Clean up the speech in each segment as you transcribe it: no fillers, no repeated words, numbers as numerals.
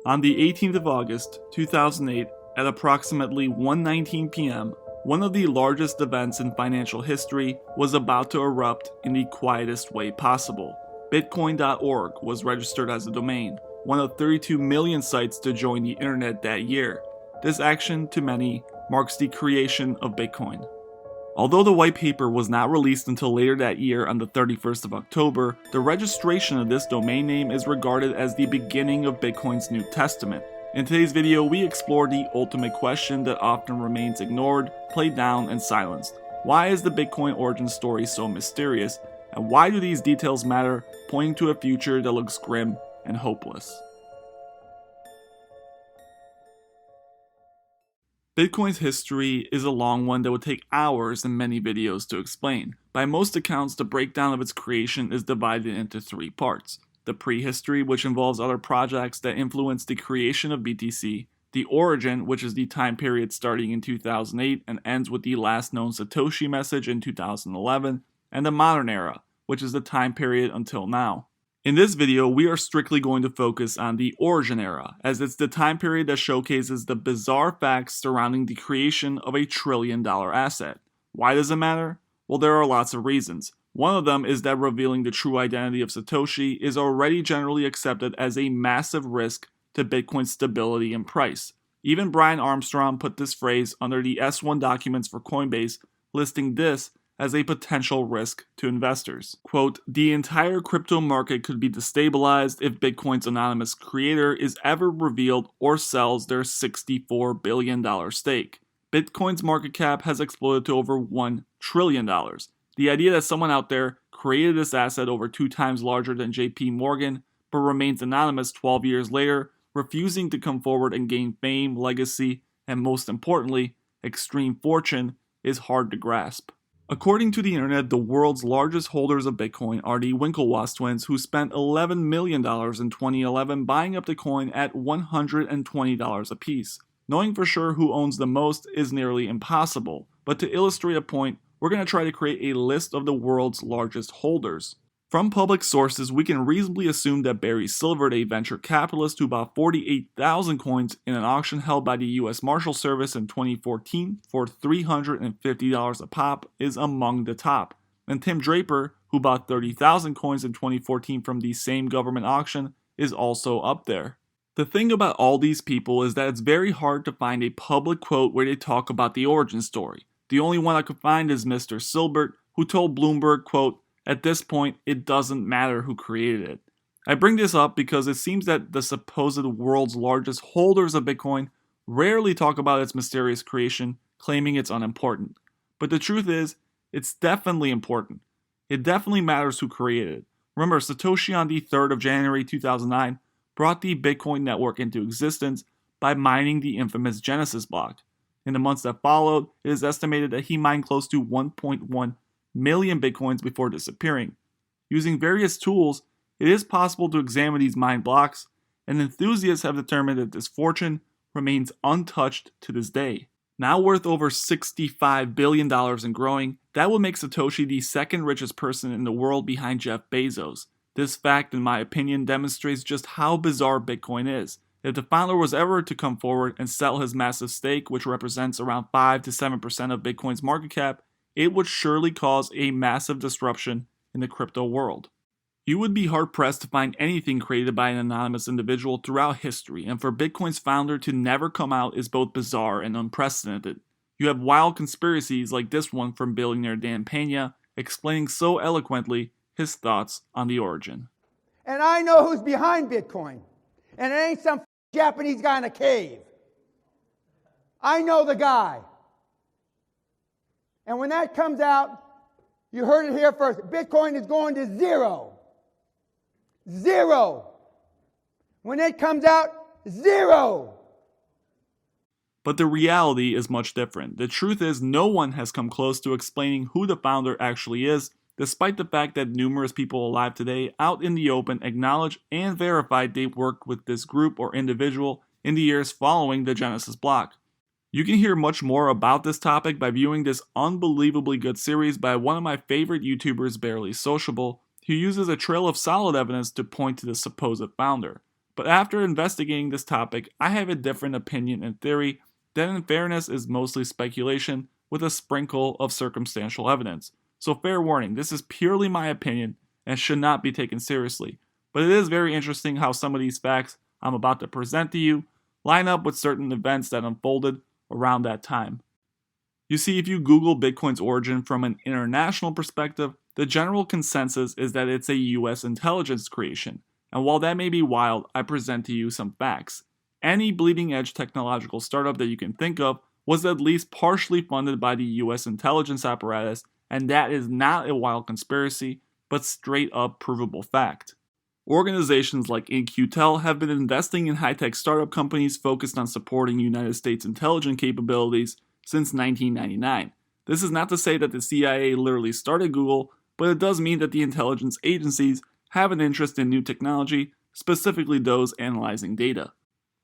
On the 18th of August, 2008, at approximately 1:19 p.m., one of the largest events in financial history was about to erupt in the quietest way possible. BitCoin.org was registered as a domain, one of 32 million sites to join the internet that year. This action, to many, marks the creation of Bitcoin. Although the white paper was not released until later that year on the 31st of October, the registration of this domain name is regarded as the beginning of Bitcoin's New Testament. In today's video, we explore the ultimate question that often remains ignored, played down, and silenced. Why is the Bitcoin origin story so mysterious, and why do these details matter, pointing to a future that looks grim and hopeless? Bitcoin's history is a long one that would take hours and many videos to explain. By most accounts, the breakdown of its creation is divided into three parts. The prehistory, which involves other projects that influenced the creation of BTC. The origin, which is the time period starting in 2008 and ends with the last known Satoshi message in 2011. And the modern era, which is the time period until now. In this video, we are strictly going to focus on the origin era, as it's the time period that showcases the bizarre facts surrounding the creation of a trillion-dollar asset. Why does it matter? Well, there are lots of reasons. One of them is that revealing the true identity of Satoshi is already generally accepted as a massive risk to Bitcoin's stability and price. Even Brian Armstrong put this phrase under the S1 documents for Coinbase, listing this as a potential risk to investors. Quote, "The entire crypto market could be destabilized if Bitcoin's anonymous creator is ever revealed or sells their $64 billion stake. Bitcoin's market cap has exploded to over $1 trillion. The idea that someone out there created this asset over 2 times larger than JP Morgan, but remains anonymous 12 years later, refusing to come forward and gain fame, legacy, and most importantly, extreme fortune, is hard to grasp." According to the internet, the world's largest holders of Bitcoin are the Winklevoss twins, who spent $11 million in 2011 buying up the coin at $120 apiece. Knowing for sure who owns the most is nearly impossible, but to illustrate a point, we're going to try to create a list of the world's largest holders. From public sources, we can reasonably assume that Barry Silver, a venture capitalist who bought 48,000 coins in an auction held by the U.S. Marshal Service in 2014 for $350 a pop, is among the top. And Tim Draper, who bought 30,000 coins in 2014 from the same government auction, is also up there. The thing about all these people is that it's very hard to find a public quote where they talk about the origin story. The only one I could find is Mr. Silbert, who told Bloomberg, quote, "At this point, it doesn't matter who created it." I bring this up because it seems that the supposed world's largest holders of Bitcoin rarely talk about its mysterious creation, claiming it's unimportant. But the truth is, it's definitely important. It definitely matters who created it. Remember, Satoshi on the 3rd of January 2009 brought the Bitcoin network into existence by mining the infamous Genesis block. In the months that followed, it is estimated that he mined close to 1.1 million Bitcoins before disappearing. Using various tools, it is possible to examine these mined blocks, and enthusiasts have determined that this fortune remains untouched to this day. Now worth over $65 billion and growing, that would make Satoshi the second richest person in the world behind Jeff Bezos. This fact, in my opinion, demonstrates just how bizarre Bitcoin is. If the founder was ever to come forward and sell his massive stake, which represents around 5 to 7% of Bitcoin's market cap, it would surely cause a massive disruption in the crypto world. You would be hard-pressed to find anything created by an anonymous individual throughout history, and for Bitcoin's founder to never come out is both bizarre and unprecedented. You have wild conspiracies like this one from billionaire Dan Pena, explaining so eloquently his thoughts on the origin. And I know who's behind Bitcoin, and it ain't some Japanese guy in a cave. I know the guy. And when that comes out, you heard it here first. Bitcoin is going to zero. Zero. When it comes out, zero. But the reality is much different. The truth is, no one has come close to explaining who the founder actually is, despite the fact that numerous people alive today out in the open acknowledge and verify they worked with this group or individual in the years following the Genesis block. You can hear much more about this topic by viewing this unbelievably good series by one of my favorite YouTubers, Barley, Sociable, who uses a trail of solid evidence to point to the supposed founder. But after investigating this topic, I have a different opinion and theory that in fairness is mostly speculation with a sprinkle of circumstantial evidence. So fair warning, this is purely my opinion and should not be taken seriously. But it is very interesting how some of these facts I'm about to present to you line up with certain events that unfolded around that time. You see, if you Google Bitcoin's origin from an international perspective, the general consensus is that it's a US intelligence creation. And while that may be wild, I present to you some facts. Any bleeding edge technological startup that you can think of was at least partially funded by the US intelligence apparatus, and that is not a wild conspiracy, but straight up provable fact. Organizations like In-Q-Tel have been investing in high-tech startup companies focused on supporting United States intelligence capabilities since 1999. This is not to say that the CIA literally started Google, but it does mean that the intelligence agencies have an interest in new technology, specifically those analyzing data.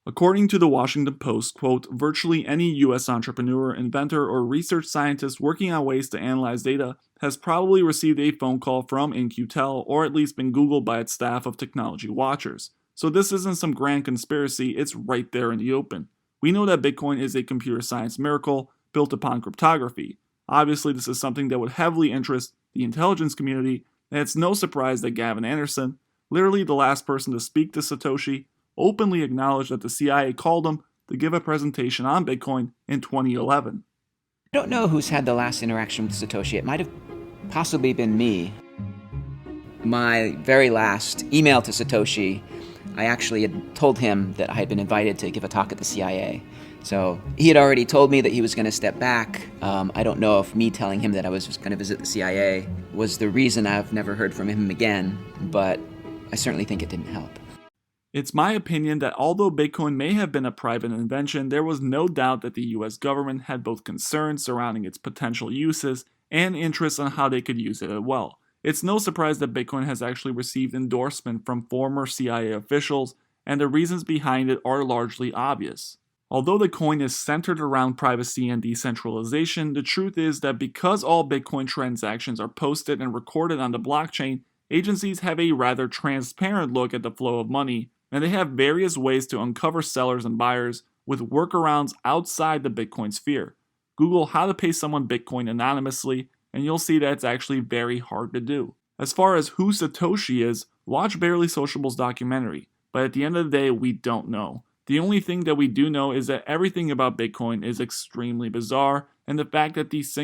According to the Washington Post, quote, virtually any US entrepreneur, inventor, or research scientist working on ways to analyze data has probably received a phone call from In-Q-Tel or at least been Googled by its staff of technology watchers. So this isn't some grand conspiracy, it's right there in the open. We know that Bitcoin is a computer science miracle built upon cryptography. Obviously, this is something that would heavily interest the intelligence community, and it's no surprise that Gavin Anderson, literally the last person to speak to Satoshi, openly acknowledged that the CIA called him to give a presentation on Bitcoin in 2011. I don't know who's had the last interaction with Satoshi. It might have possibly been me. My very last email to Satoshi, I actually had told him that I had been invited to give a talk at the CIA. So he had already told me that he was going to step back. I don't know if me telling him that I was just going to visit the CIA was the reason I've never heard from him again, but I certainly think it didn't help. It's my opinion that although Bitcoin may have been a private invention, there was no doubt that the US government had both concerns surrounding its potential uses and interests on how they could use it as well. It's no surprise that Bitcoin has actually received endorsement from former CIA officials, and the reasons behind it are largely obvious. Although the coin is centered around privacy and decentralization, the truth is that because all Bitcoin transactions are posted and recorded on the blockchain, agencies have a rather transparent look at the flow of money, and they have various ways to uncover sellers and buyers with workarounds outside the Bitcoin sphere. Google how to pay someone Bitcoin anonymously, and you'll see that it's actually very hard to do. As far as who Satoshi is, watch Barley Sociable's documentary, but at the end of the day, we don't know. The only thing that we do know is that everything about Bitcoin is extremely bizarre, and the fact that the single